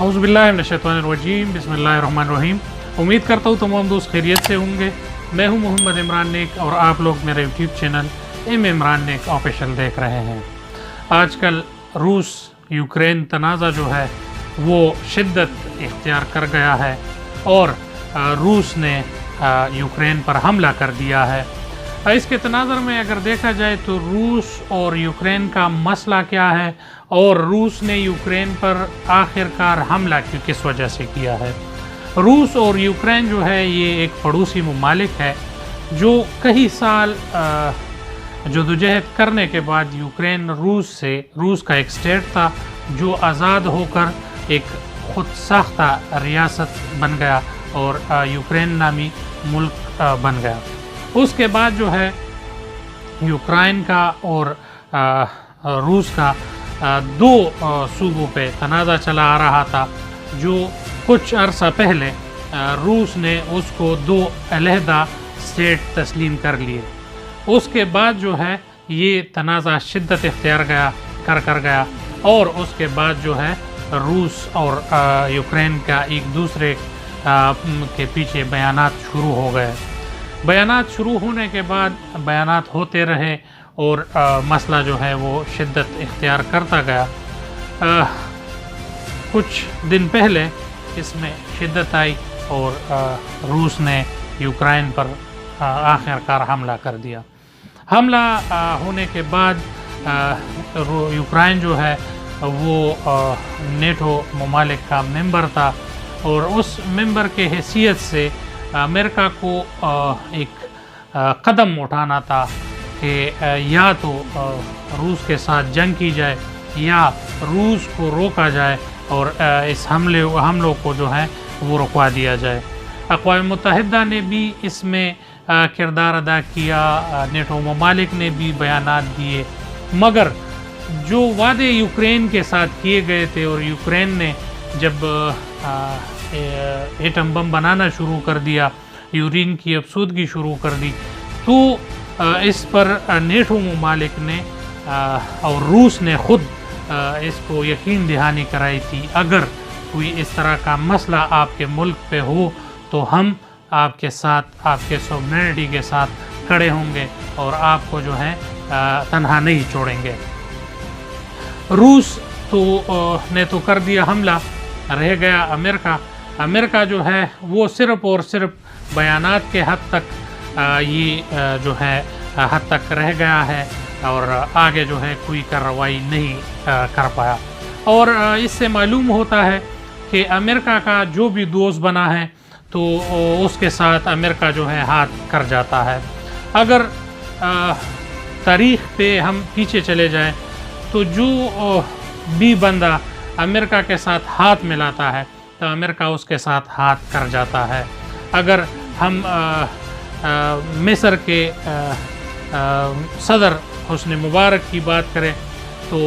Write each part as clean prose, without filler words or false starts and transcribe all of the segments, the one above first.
اعوذ باللہ من الشیطان الرجیم، بسم اللہ الرحمن الرحیم۔ امید کرتا ہوں تمام دوست خیریت سے ہوں گے۔ میں ہوں محمد عمران نیک اور آپ لوگ میرے یوٹیوب چینل عمران نیک آفیشیل دیکھ رہے ہیں۔ آج کل روس یوکرین تنازع جو ہے وہ شدت اختیار کر گیا ہے اور روس نے یوکرین پر حملہ کر دیا ہے۔ اس کے تناظر میں اگر دیکھا جائے تو روس اور یوکرین کا مسئلہ کیا ہے اور روس نے یوکرین پر آخرکار حملہ کس وجہ سے کیا ہے۔ روس اور یوکرین جو ہے یہ ایک پڑوسی ممالک ہے جو کئی سال جدوجہد کرنے کے بعد یوکرین روس کا ایک اسٹیٹ تھا جو آزاد ہو کر ایک خود ساختہ ریاست بن گیا اور یوکرین نامی ملک بن گیا۔ اس کے بعد جو ہے یوکرین کا اور روس کا دو صوبوں پہ تنازع چلا آ رہا تھا جو کچھ عرصہ پہلے روس نے اس کو دو علیحدہ اسٹیٹ تسلیم کر لیے۔ اس کے بعد جو ہے یہ تنازع شدت اختیار کر گیا اور اس کے بعد جو ہے روس اور یوکرین کا ایک دوسرے کے پیچھے بیانات شروع ہو گئے۔ بیانات شروع ہونے کے بعد بیانات ہوتے رہے اور مسئلہ جو ہے وہ شدت اختیار کرتا گیا۔ کچھ دن پہلے اس میں شدت آئی اور روس نے یوکرین پر آخرکار حملہ کر دیا۔ حملہ ہونے کے بعد یوکرین جو ہے وہ نیٹو ممالک کا ممبر تھا اور اس ممبر کے حیثیت سے امریکہ کو ایک قدم اٹھانا تھا کہ یا تو روس کے ساتھ جنگ کی جائے یا روس کو روکا جائے اور اس حملوں کو جو ہے وہ رکوا دیا جائے۔ اقوام متحدہ نے بھی اس میں کردار ادا کیا، نیٹو ممالک نے بھی بیانات دیے، مگر جو وعدے یوکرین کے ساتھ کیے گئے تھے اور یوکرین نے جب ایٹم بم بنانا شروع کر دیا، یورین کی افسودگی شروع کر دی، تو اس پر نیٹو ممالک نے اور روس نے خود اس کو یقین دہانی کرائی تھی اگر کوئی اس طرح کا مسئلہ آپ کے ملک پہ ہو تو ہم آپ کے ساتھ، آپ کے سوورنٹی کے ساتھ کھڑے ہوں گے اور آپ کو جو ہے تنہا نہیں چھوڑیں گے۔ روس نے تو کر دیا حملہ، رہ گیا امریکہ جو ہے وہ صرف اور صرف بیانات کے حد تک یہ جو ہے حد تک رہ گیا ہے اور آگے جو ہے کوئی کارروائی نہیں کر پایا۔ اور اس سے معلوم ہوتا ہے کہ امریکہ کا جو بھی دوست بنا ہے تو اس کے ساتھ امریکہ جو ہے ہاتھ کر جاتا ہے۔ اگر تاریخ پہ ہم پیچھے چلے جائیں تو جو بھی بندہ امریکہ کے ساتھ ہاتھ ملاتا ہے تو امریکہ اس کے ساتھ ہاتھ کر جاتا ہے۔ اگر ہم مصر کے صدر حسنی مبارک کی بات کریں تو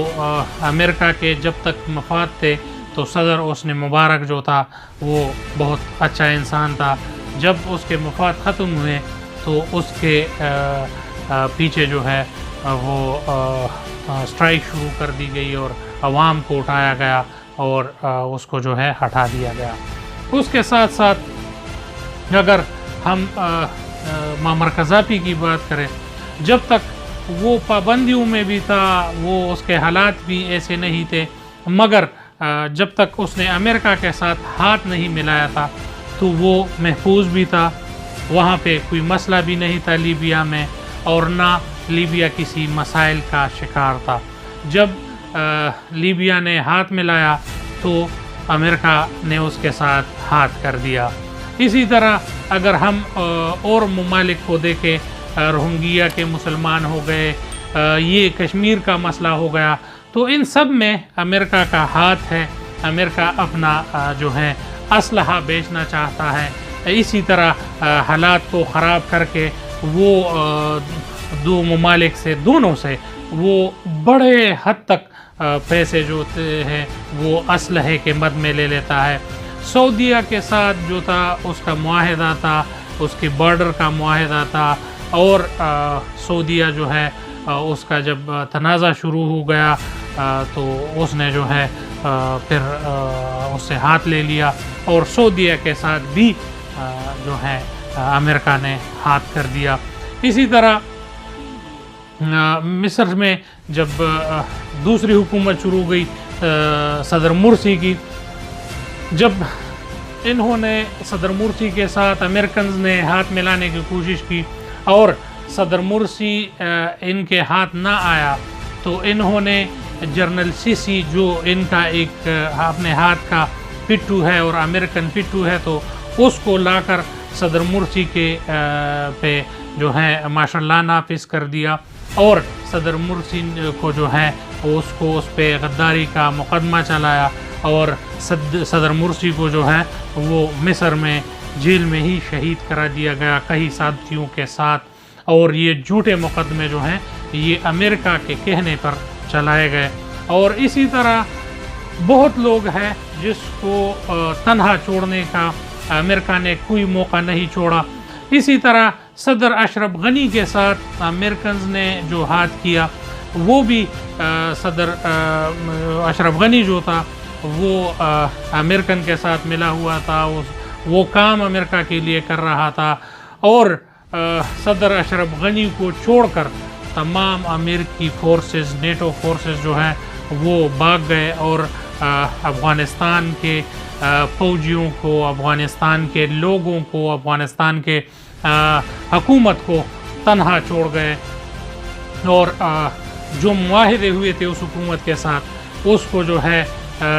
امریکہ کے جب تک مفاد تھے تو صدر حسنی مبارک جو تھا وہ بہت اچھا انسان تھا۔ جب اس کے مفاد ختم ہوئے تو اس کے پیچھے جو ہے وہ اسٹرائک شروع کر دی گئی اور عوام کو اٹھایا گیا اور اس کو جو ہے ہٹا دیا گیا۔ اس کے ساتھ ساتھ اگر ہم معمر قذافی کی بات کریں، جب تک وہ پابندیوں میں بھی تھا، وہ اس کے حالات بھی ایسے نہیں تھے، مگر جب تک اس نے امریکہ کے ساتھ ہاتھ نہیں ملایا تھا تو وہ محفوظ بھی تھا، وہاں پہ کوئی مسئلہ بھی نہیں تھا لیبیا میں اور نہ لیبیا کسی مسائل کا شکار تھا۔ جب لیبیا نے ہاتھ ملایا تو امریکہ نے اس کے ساتھ ہاتھ کر دیا۔ اسی طرح اگر ہم اور ممالک کو دیکھیں، روہنگیا کے مسلمان ہو گئے، یہ کشمیر کا مسئلہ ہو گیا، تو ان سب میں امریکہ کا ہاتھ ہے۔ امریکہ اپنا جو ہے اسلحہ بیچنا چاہتا ہے، اسی طرح حالات کو خراب کر کے وہ دو ممالک سے، دونوں سے وہ بڑے حد تک پیسے جو ہیں وہ اسلحے کے مد میں لے لیتا ہے۔ سعودیہ کے ساتھ جو تھا اس کا معاہدہ تھا، اس کے بارڈر کا معاہدہ تھا اور سعودیہ جو ہے اس کا جب تنازع شروع ہو گیا تو اس نے جو ہے پھر اس سے ہاتھ لے لیا، اور سعودیہ کے ساتھ بھی جو ہے امریکہ نے ہاتھ کر دیا۔ اسی طرح مصر میں جب دوسری حکومت شروع ہوئی صدر مرسی کی، جب انہوں نے صدر مرسی کے ساتھ امریکنز نے ہاتھ ملانے کی کوشش کی اور صدر مرسی ان کے ہاتھ نہ آیا، تو انہوں نے جنرل سیسی جو ان کا ایک اپنے ہاتھ کا پٹھو ہے اور امریکن پٹھو ہے، تو اس کو لا کر صدر مرسی کے پہ جو ہے مارشل لا نافذ کر دیا، اور صدر مرسی کو جو ہے اس پہ غداری کا مقدمہ چلایا، اور صدر مرسی کو جو ہے وہ مصر میں جیل میں ہی شہید کرا دیا گیا کئی ساتھیوں کے ساتھ، اور یہ جھوٹے مقدمے جو ہیں یہ امریکہ کے کہنے پر چلائے گئے۔ اور اسی طرح بہت لوگ ہیں جس کو تنہا چھوڑنے کا امریکہ نے کوئی موقع نہیں چھوڑا۔ اسی طرح صدر اشرف غنی کے ساتھ امریکنز نے جو ہاتھ کیا، وہ بھی صدر اشرف غنی جو تھا وہ امریکن کے ساتھ ملا ہوا تھا، وہ کام امریکہ کے لیے کر رہا تھا، اور صدر اشرف غنی کو چھوڑ کر تمام امریکی فورسز، نیٹو فورسز جو ہیں وہ بھاگ گئے، اور افغانستان کے فوجیوں کو، افغانستان کے لوگوں کو، افغانستان کے حکومت کو تنہا چھوڑ گئے، اور جو معاہدے ہوئے تھے اس حکومت کے ساتھ اس کو جو ہے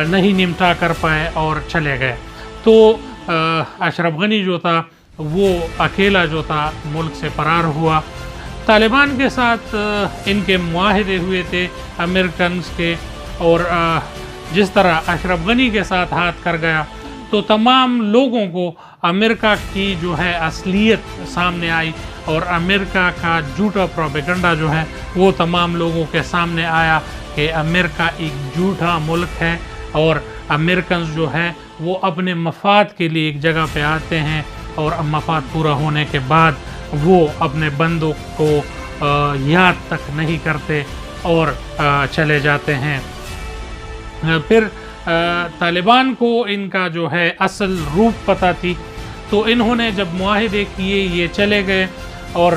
نہیں نمٹا کر پائے اور چلے گئے۔ تو اشرف غنی جو تھا وہ اکیلا جو تھا ملک سے فرار ہوا۔ طالبان کے ساتھ ان کے معاہدے ہوئے تھے امریکنز کے، اور جس طرح اشرف غنی کے ساتھ ہاتھ کر گیا تو تمام لوگوں کو امریکہ کی جو ہے اصلیت سامنے آئی، اور امریکہ کا جھوٹا پروپیگنڈا جو ہے وہ تمام لوگوں کے سامنے آیا کہ امریکہ ایک جھوٹا ملک ہے، اور امریکنز جو ہے وہ اپنے مفاد کے لیے ایک جگہ پہ آتے ہیں، اور مفاد پورا ہونے کے بعد وہ اپنے بندوں کو یاد تک نہیں کرتے اور چلے جاتے ہیں۔ پھر طالبان کو ان کا جو ہے اصل روپ پتہ تھی، تو انہوں نے جب معاہدے کیے یہ چلے گئے، اور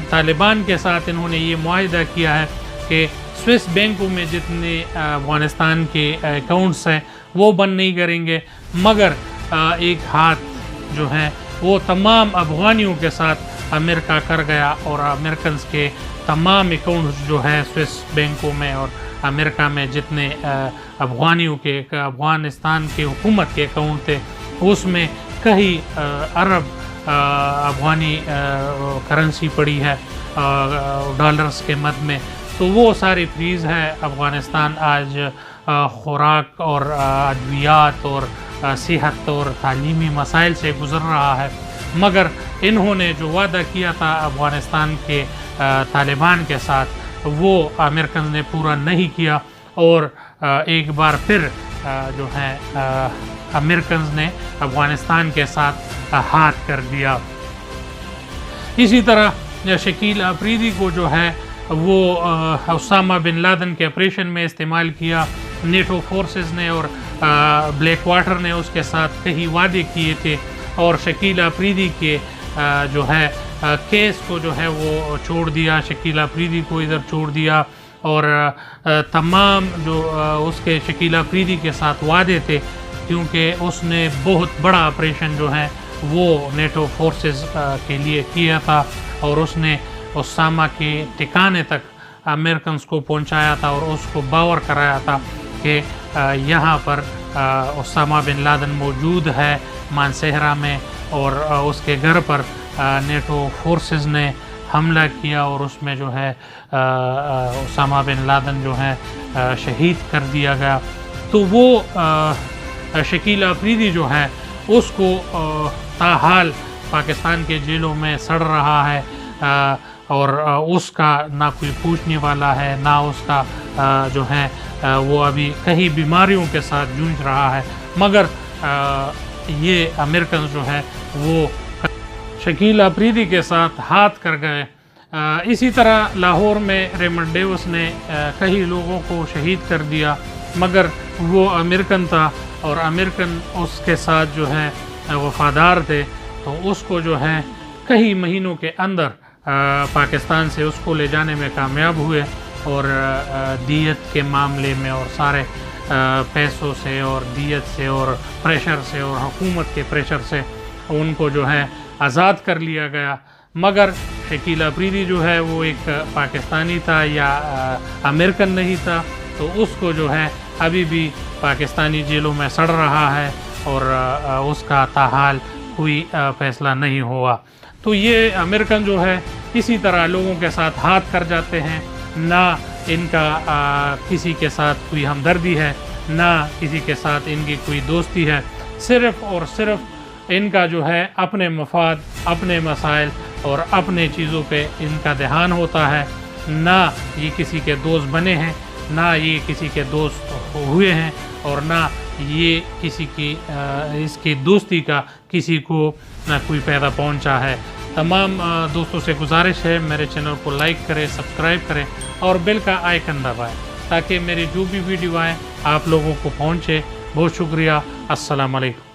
طالبان کے ساتھ انہوں نے یہ معاہدہ کیا ہے کہ سوئس بینکوں میں جتنے افغانستان کے اکاؤنٹس ہیں وہ بند نہیں کریں گے، مگر ایک ہاتھ جو ہے وہ تمام افغانیوں کے ساتھ امریکہ کر گیا، اور امریکنز کے تمام اکاؤنٹس جو ہے سوئس بینکوں میں اور امریکہ میں جتنے افغانیوں کے، افغانستان کے حکومت کے اکاؤنٹ تھے، اس میں کئی ارب افغانی کرنسی پڑی ہے ڈالرز کے مد میں، تو وہ ساری فریز ہے۔ افغانستان آج خوراک اور ادویات اور صحت اور تعلیمی مسائل سے گزر رہا ہے، مگر انہوں نے جو وعدہ کیا تھا افغانستان کے طالبان کے ساتھ وہ امریکن نے پورا نہیں کیا، اور ایک بار پھر جو ہے امریکنز نے افغانستان کے ساتھ ہاتھ کر دیا۔ اسی طرح شکیل آفریدی کو جو ہے وہ اسامہ بن لادن کے آپریشن میں استعمال کیا، نیٹو فورسز نے اور بلیک واٹر نے اس کے ساتھ کئی وعدے کیے تھے، اور شکیل آفریدی کے جو ہے کیس کو جو ہے وہ چھوڑ دیا، شکیل آفریدی کو ادھر چھوڑ دیا، اور تمام جو اس کے شکیل آفریدی کے ساتھ وعدے تھے، کیونکہ اس نے بہت بڑا آپریشن جو ہے وہ نیٹو فورسز کے لیے کیا تھا، اور اس نے اسامہ کے ٹھکانے تک امریکنز کو پہنچایا تھا، اور اس کو باور کرایا تھا کہ یہاں پر اسامہ بن لادن موجود ہے مانسہرہ میں، اور اس کے گھر پر نیٹو فورسز نے حملہ کیا، اور اس میں جو ہے اسامہ بن لادن جو ہے شہید کر دیا گیا۔ تو وہ شکیل آفریدی جو ہے اس کو تاحال پاکستان کے جیلوں میں سڑ رہا ہے، اور اس کا نہ کوئی پوچھنے والا ہے، نہ اس کا جو ہے وہ ابھی کئی بیماریوں کے ساتھ جوجھ رہا ہے، مگر یہ امریکن جو ہے وہ شکیل آفریدی کے ساتھ ہاتھ کر گئے۔ اسی طرح لاہور میں ریمنڈ ڈیوس نے کئی لوگوں کو شہید کر دیا، مگر وہ امریکن تھا اور امریکن اس کے ساتھ جو ہے وفادار تھے، تو اس کو جو ہے کئی مہینوں کے اندر پاکستان سے اس کو لے جانے میں کامیاب ہوئے، اور دیت کے معاملے میں اور سارے پیسوں سے اور دیت سے اور پریشر سے اور حکومت کے پریشر سے ان کو جو ہے آزاد کر لیا گیا۔ مگر شکیل افریدی جو ہے وہ ایک پاکستانی تھا یا امریکن نہیں تھا، تو اس کو جو ہے ابھی بھی پاکستانی جیلوں میں سڑ رہا ہے اور اس کا تاحال کوئی فیصلہ نہیں ہوا۔ تو یہ امریکن جو ہے اسی طرح لوگوں کے ساتھ ہاتھ کر جاتے ہیں، نہ ان کا کسی کے ساتھ کوئی ہمدردی ہے، نہ کسی کے ساتھ ان کی کوئی دوستی ہے، صرف اور صرف ان کا جو ہے اپنے مفاد، اپنے مسائل اور اپنے چیزوں پہ ان کا دھیان ہوتا ہے، نہ یہ کسی کے دوست بنے ہیں، نہ یہ کسی کے دوست ہوئے ہیں، اور نہ یہ کسی کی اس کی دوستی کا کسی کو نہ کوئی فائدہ پہنچا ہے۔ تمام دوستوں سے گزارش ہے میرے چینل کو لائک کریں، سبسکرائب کریں اور بیل کا آئیکن دبائیں تاکہ میری جو بھی ویڈیو آئیں آپ لوگوں کو پہنچے۔ بہت شکریہ، السلام علیکم۔